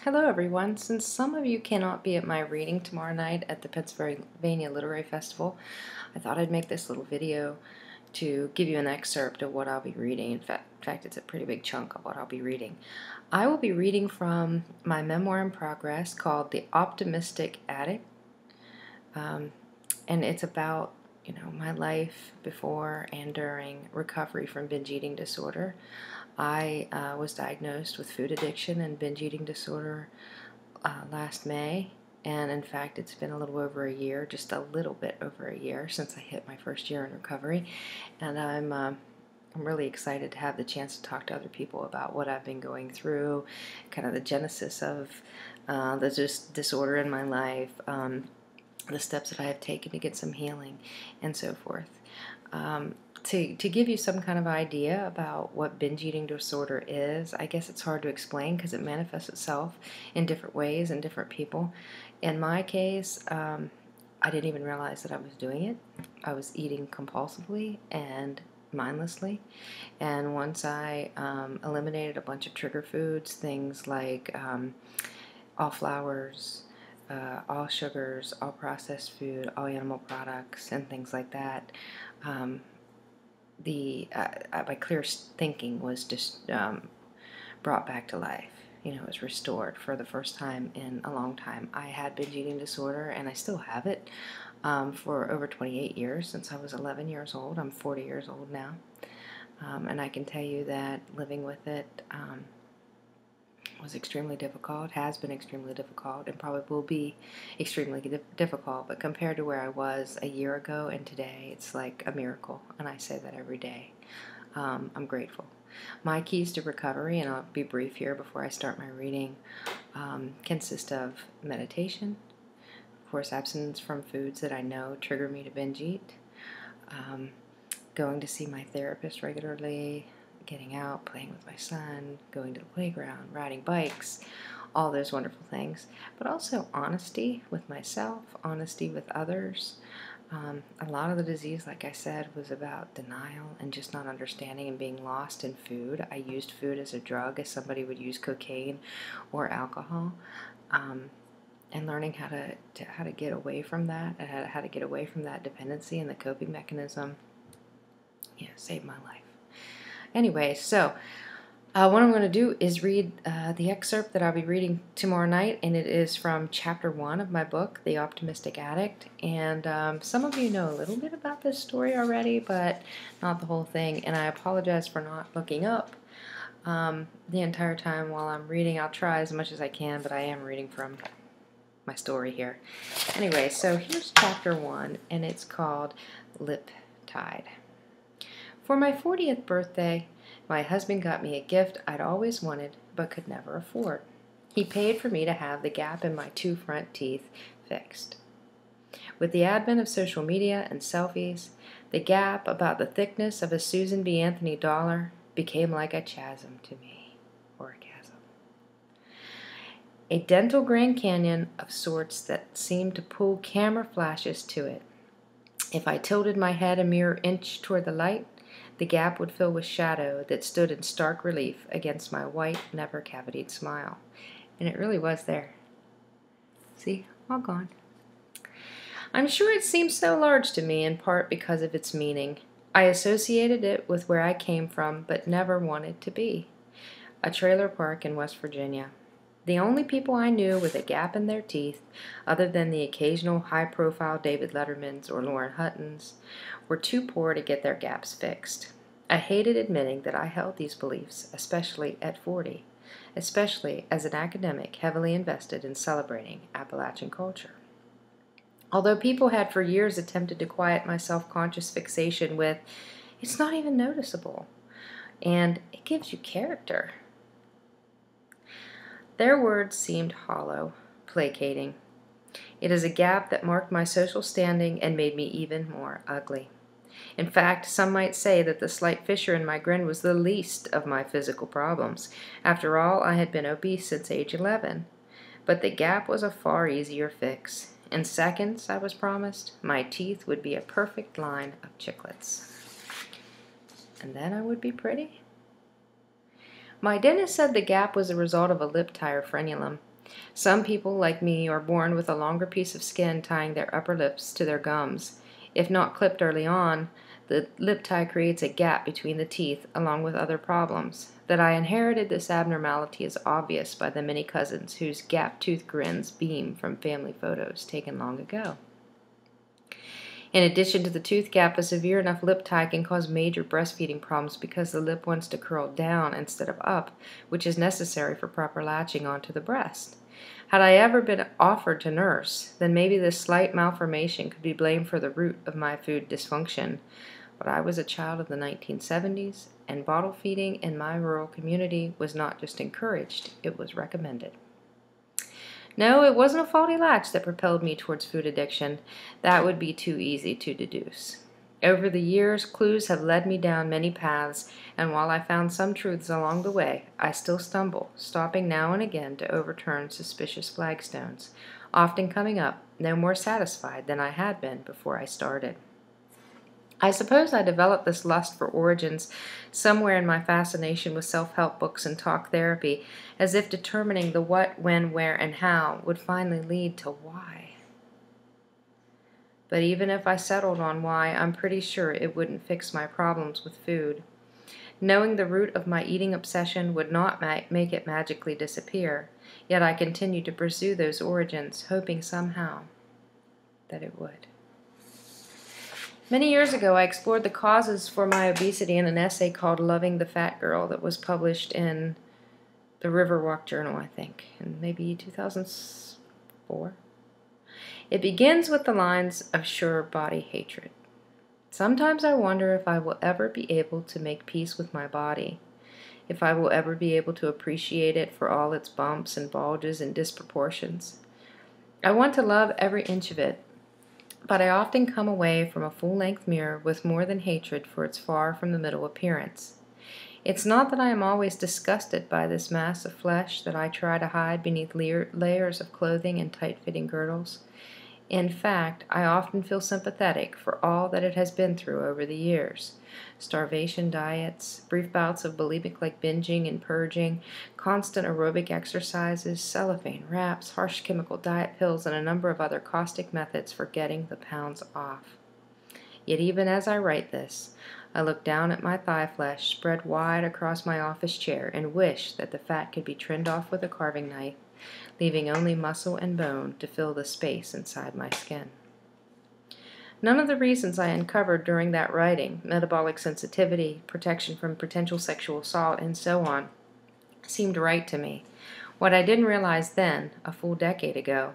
Hello everyone. Since some of you cannot be at my reading tomorrow night at the Pennsylvania Literary Festival, I thought I'd make this little video to give you an excerpt of what I'll be reading. In fact, it's a pretty big chunk of what I'll be reading. I will be reading from my memoir in progress called The Optimist Addict, and it's about my life before and during recovery from binge eating disorder. I was diagnosed with food addiction and binge eating disorder last May, and in fact it's been a little over a year, just a little bit over a year since I hit my first year in recovery, and I'm really excited to have the chance to talk to other people about what I've been going through, kind of the genesis of the disorder in my life, the steps that I have taken to get some healing, and so forth. To give you some kind of idea about what binge eating disorder is, I guess it's hard to explain because it manifests itself in different ways in different people. In my case, I didn't even realize that I was doing it. I was eating compulsively and mindlessly, and once I eliminated a bunch of trigger foods, things like all flours, all sugars, all processed food, all animal products, and things like that, my clear thinking was just brought back to life. It was restored for the first time in a long time. I had binge eating disorder, and I still have it for over 28 years, since I was 11 years old. I'm 40 years old now, and I can tell you that living with it was extremely difficult, has been extremely difficult, and probably will be extremely difficult. But compared to where I was a year ago and today, it's like a miracle, and I say that every day. I'm grateful. My keys to recovery, and I'll be brief here before I start my reading, consist of meditation, of course abstinence from foods that I know trigger me to binge eat, going to see my therapist regularly, getting out, playing with my son, going to the playground, riding bikes, all those wonderful things. But also honesty with myself, honesty with others. A lot of the disease, like I said, was about denial and just not understanding and being lost in food. I used food as a drug, as somebody would use cocaine or alcohol, and learning how to get away from that, and how to get away from that dependency and the coping mechanism, saved my life. Anyway, so what I'm going to do is read the excerpt that I'll be reading tomorrow night, and it is from Chapter 1 of my book, The Optimist Addict. And some of you know a little bit about this story already, but not the whole thing, and I apologize for not looking up the entire time while I'm reading. I'll try as much as I can, but I am reading from my story here. Anyway, so here's Chapter 1, and it's called Lip Tied. For my 40th birthday, my husband got me a gift I'd always wanted but could never afford. He paid for me to have the gap in my 2 front teeth fixed. With the advent of social media and selfies, the gap about the thickness of a Susan B. Anthony dollar became like a chasm to me, or a chasm. A dental Grand Canyon of sorts that seemed to pull camera flashes to it. If I tilted my head a mere inch toward the light, the gap would fill with shadow that stood in stark relief against my white, never-cavitied smile. And it really was there. See? All gone. I'm sure it seemed so large to me, in part because of its meaning. I associated it with where I came from, but never wanted to be. A trailer park in West Virginia. The only people I knew with a gap in their teeth, other than the occasional high-profile David Lettermans or Lauren Huttons, were too poor to get their gaps fixed. I hated admitting that I held these beliefs, especially at 40, especially as an academic heavily invested in celebrating Appalachian culture. Although people had for years attempted to quiet my self-conscious fixation with, "It's not even noticeable," and "It gives you character," their words seemed hollow, placating. It is a gap that marked my social standing and made me even more ugly. In fact, some might say that the slight fissure in my grin was the least of my physical problems. After all, I had been obese since age 11. But the gap was a far easier fix. In seconds, I was promised, my teeth would be a perfect line of chiclets. And then I would be pretty. My dentist said the gap was a result of a lip tire frenulum. Some people, like me, are born with a longer piece of skin tying their upper lips to their gums. If not clipped early on, the lip tie creates a gap between the teeth, along with other problems. That I inherited this abnormality is obvious by the many cousins whose gap-tooth grins beam from family photos taken long ago. In addition to the tooth gap, a severe enough lip tie can cause major breastfeeding problems because the lip wants to curl down instead of up, which is necessary for proper latching onto the breast. Had I ever been offered to nurse, then maybe this slight malformation could be blamed for the root of my food dysfunction. But I was a child of the 1970s, and bottle feeding in my rural community was not just encouraged, it was recommended. No, it wasn't a faulty latch that propelled me towards food addiction. That would be too easy to deduce. Over the years, clues have led me down many paths, and while I found some truths along the way, I still stumble, stopping now and again to overturn suspicious flagstones, often coming up no more satisfied than I had been before I started. I suppose I developed this lust for origins somewhere in my fascination with self-help books and talk therapy, as if determining the what, when, where, and how would finally lead to why. But even if I settled on why, I'm pretty sure it wouldn't fix my problems with food. Knowing the root of my eating obsession would not make it magically disappear, yet I continued to pursue those origins, hoping somehow that it would. Many years ago, I explored the causes for my obesity in an essay called Loving the Fat Girl that was published in the Riverwalk Journal, I think, in maybe 2004. It begins with the lines of sure body hatred. Sometimes I wonder if I will ever be able to make peace with my body, if I will ever be able to appreciate it for all its bumps and bulges and disproportions. I want to love every inch of it, but I often come away from a full-length mirror with more than hatred for its far-from-the-middle appearance. It's not that I am always disgusted by this mass of flesh that I try to hide beneath layers of clothing and tight-fitting girdles. In fact, I often feel sympathetic for all that it has been through over the years. Starvation diets, brief bouts of bulimic-like binging and purging, constant aerobic exercises, cellophane wraps, harsh chemical diet pills, and a number of other caustic methods for getting the pounds off. Yet even as I write this, I look down at my thigh flesh spread wide across my office chair and wish that the fat could be trimmed off with a carving knife, leaving only muscle and bone to fill the space inside my skin. None of the reasons I uncovered during that writing, metabolic sensitivity, protection from potential sexual assault, and so on, seemed right to me. What I didn't realize then, a full decade ago,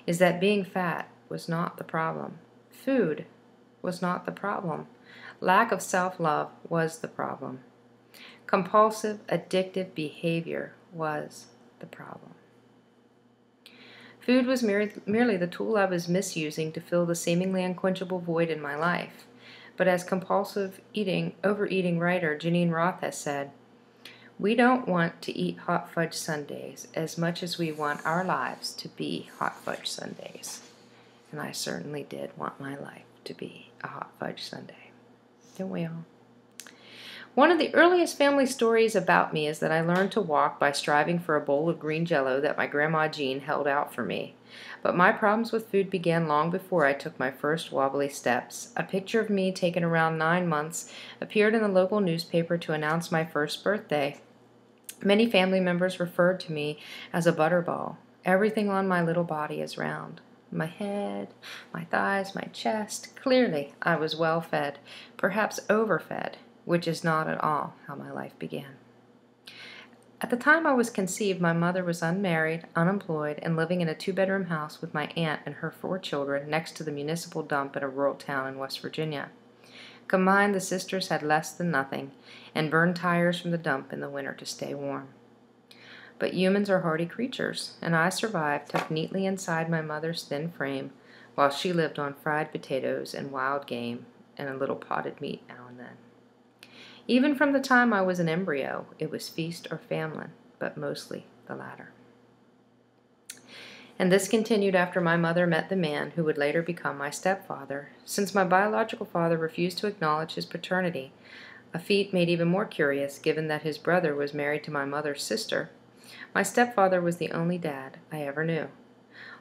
is that being fat was not the problem. Food was not the problem. Lack of self-love was the problem. Compulsive, addictive behavior was the problem. Food was merely the tool I was misusing to fill the seemingly unquenchable void in my life. But as compulsive overeating writer Janine Roth has said, we don't want to eat hot fudge sundaes as much as we want our lives to be hot fudge sundaes. And I certainly did want my life to be a hot fudge sundae. Don't we all? One of the earliest family stories about me is that I learned to walk by striving for a bowl of green jello that my Grandma Jean held out for me. But my problems with food began long before I took my first wobbly steps. A picture of me taken around 9 months appeared in the local newspaper to announce my first birthday. Many family members referred to me as a butterball. Everything on my little body is round. My head, my thighs, my chest. Clearly, I was well fed, perhaps overfed, which is not at all how my life began. At the time I was conceived, my mother was unmarried, unemployed, and living in a 2-bedroom house with my aunt and her 4 children next to the municipal dump in a rural town in West Virginia. Combined, the sisters had less than nothing, and burned tires from the dump in the winter to stay warm. But humans are hardy creatures, and I survived tucked neatly inside my mother's thin frame, while she lived on fried potatoes and wild game and a little potted meat now and then. Even from the time I was an embryo, it was feast or famine, but mostly the latter. And this continued after my mother met the man who would later become my stepfather, since my biological father refused to acknowledge his paternity, a feat made even more curious given that his brother was married to my mother's sister. My stepfather was the only dad I ever knew.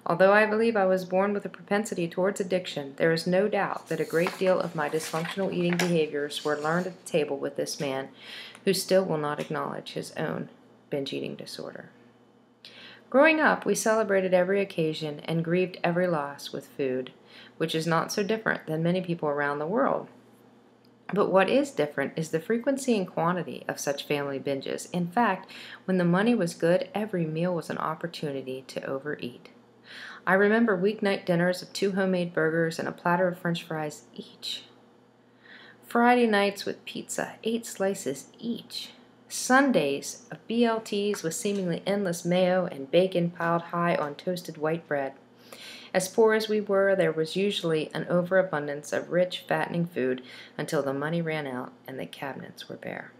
Although I believe I was born with a propensity towards addiction, there is no doubt that a great deal of my dysfunctional eating behaviors were learned at the table with this man, who still will not acknowledge his own binge eating disorder. Growing up, we celebrated every occasion and grieved every loss with food, which is not so different than many people around the world. But what is different is the frequency and quantity of such family binges. In fact, when the money was good, every meal was an opportunity to overeat. I remember weeknight dinners of 2 homemade burgers and a platter of French fries each. Friday nights with pizza, 8 slices each. Sundays of BLTs with seemingly endless mayo and bacon piled high on toasted white bread. As poor as we were, there was usually an overabundance of rich, fattening food until the money ran out and the cabinets were bare.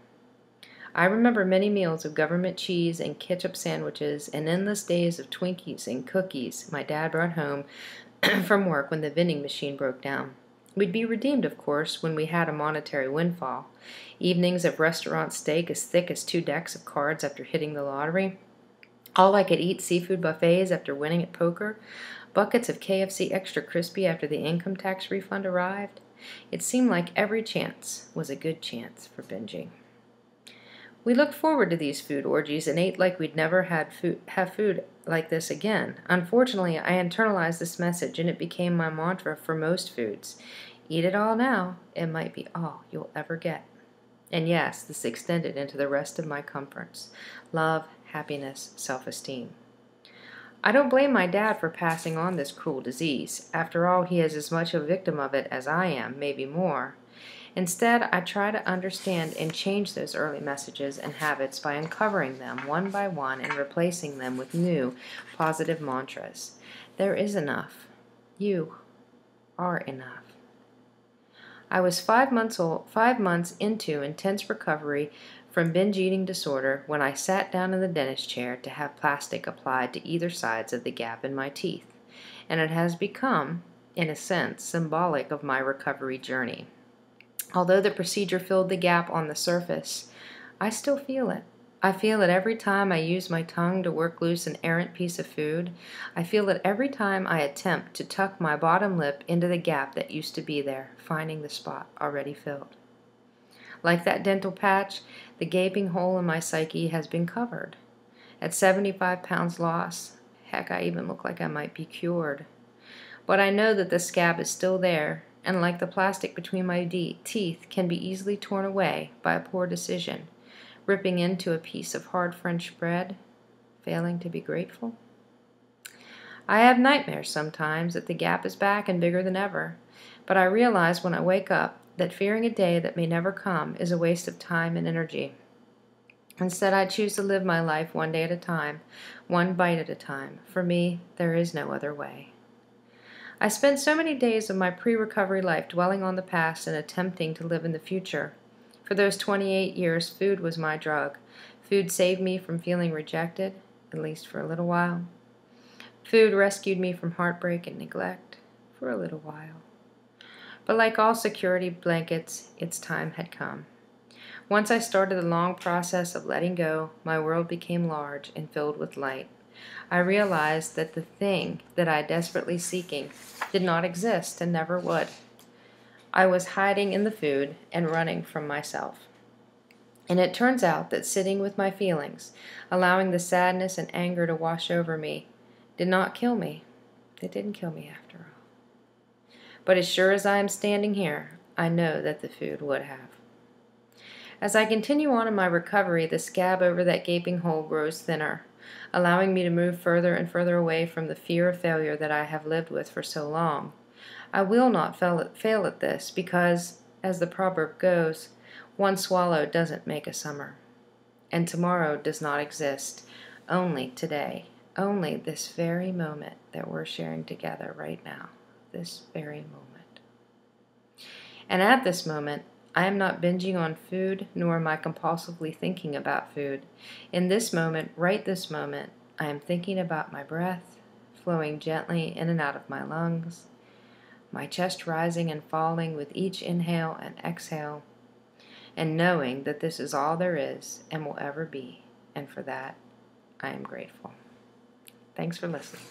I remember many meals of government cheese and ketchup sandwiches and endless days of Twinkies and cookies my dad brought home from work when the vending machine broke down. We'd be redeemed, of course, when we had a monetary windfall. Evenings of restaurant steak as thick as 2 decks of cards after hitting the lottery. All I could eat seafood buffets after winning at poker. Buckets of KFC Extra Crispy after the income tax refund arrived. It seemed like every chance was a good chance for binging. We looked forward to these food orgies and ate like we'd never have food like this again. Unfortunately, I internalized this message, and it became my mantra for most foods. Eat it all now. It might be all you'll ever get. And yes, this extended into the rest of my comforts: love, happiness, self-esteem. I don't blame my dad for passing on this cruel disease. After all, he is as much a victim of it as I am, maybe more. Instead, I try to understand and change those early messages and habits by uncovering them one by one and replacing them with new, positive mantras. There is enough. You are enough. I was 5 months into intense recovery from binge eating disorder when I sat down in the dentist chair to have plastic applied to either sides of the gap in my teeth, and it has become, in a sense, symbolic of my recovery journey. Although the procedure filled the gap on the surface, I still feel it. I feel it every time I use my tongue to work loose an errant piece of food. I feel it every time I attempt to tuck my bottom lip into the gap that used to be there, finding the spot already filled. Like that dental patch, the gaping hole in my psyche has been covered. At 75 pounds lost, heck, I even look like I might be cured. But I know that the scab is still there, and like the plastic between my teeth, can be easily torn away by a poor decision, ripping into a piece of hard French bread, failing to be grateful. I have nightmares sometimes that the gap is back and bigger than ever, but I realize when I wake up that fearing a day that may never come is a waste of time and energy. Instead, I choose to live my life one day at a time, one bite at a time. For me, there is no other way. I spent so many days of my pre-recovery life dwelling on the past and attempting to live in the future. For those 28 years, food was my drug. Food saved me from feeling rejected, at least for a little while. Food rescued me from heartbreak and neglect, for a little while. But like all security blankets, its time had come. Once I started the long process of letting go, my world became large and filled with light. I realized that the thing that I desperately seeking did not exist and never would. I was hiding in the food and running from myself. And it turns out that sitting with my feelings, allowing the sadness and anger to wash over me, did not kill me. It didn't kill me after all. But as sure as I am standing here, I know that the food would have. As I continue on in my recovery, the scab over that gaping hole grows thinner, allowing me to move further and further away from the fear of failure that I have lived with for so long. I will not fail at this because, as the proverb goes, one swallow doesn't make a summer. And tomorrow does not exist, only today, only this very moment that we're sharing together right now, this very moment. And at this moment, I am not binging on food, nor am I compulsively thinking about food. In this moment, right this moment, I am thinking about my breath, flowing gently in and out of my lungs, my chest rising and falling with each inhale and exhale, and knowing that this is all there is and will ever be, and for that, I am grateful. Thanks for listening.